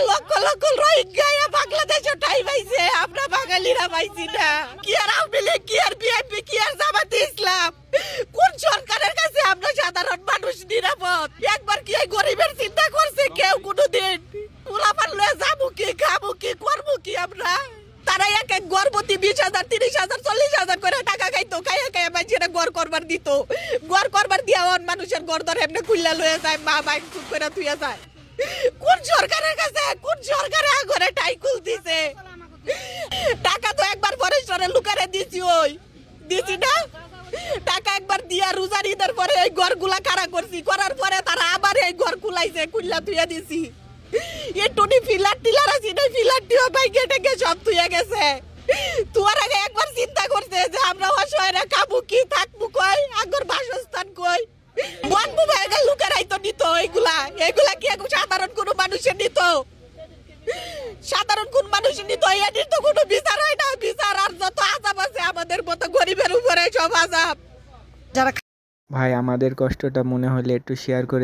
লক্ষ লক্ষ রোহিঙ্গা বাংলাদেশে ঠাই পাইছে, আমরা বাঙালিরা পাইছি না। কি আর আওয়ামী লীগ, কি আর বিএনপি, কি আর জামাতে ইসলাম, কোন সরকারের কাছে আমরা সাধারণ মানুষ নিরাপদ? একবার কি এই গরিবের চিন্তা করছে কেউ কোনোদিন? পোলাপান লয়ে যাবো কি, খাবো কি, করবো কি আমরা? তারা এক এক গর্ভবতী 20,000, 30,000, 40,000 করে টাকা খাইতো, খাইয়া খাইয়া মানুষেরা গড় করবার দিত। গড় করবার দিয়া মানুষের গড় ধরে এমনি খুললা লয়ে যায়, মা বাইক চুপ করে থুয়ে যায়। কোন সরকারের কাছে, কোন সরকারে ঘরে টাইকুল দিছে? টাকা তো একবার ফরেস্টরে লুকারে দিছি, ওই দিছি না টাকা একবার দিয়া রোজার ঈদের পরে এই ঘরগুলা কারা করছি, করার পরে তারা আবার এই ঘর কুলাইছে, কুল্লা তুইয়া দিছি। এ টুনি ফিলার টিলার আছে না, ফিলার টিও ভাই গেটে গে সব তুইয়া গেছে। তোমার আগে একবার চিন্তা করছে যে আমরা অসহায়রা খাবো কি, থাকবো কই, আগর বাসস্থান কই? বনবু ভাইগা লুকারাই তো নিত এইগুলা। এগুলা কি এখন সাধারণ কোনো মানুষের নিত? সাধারণ কোন মানুষের নিত? এটির তো কোনো বিচার হয় না। বিচার আর যত আজাব আছে আমাদের মতো গরিবের উপরে সব আজাব। ভাই আমাদের কষ্টটা মনে হলে একটু শেয়ার করে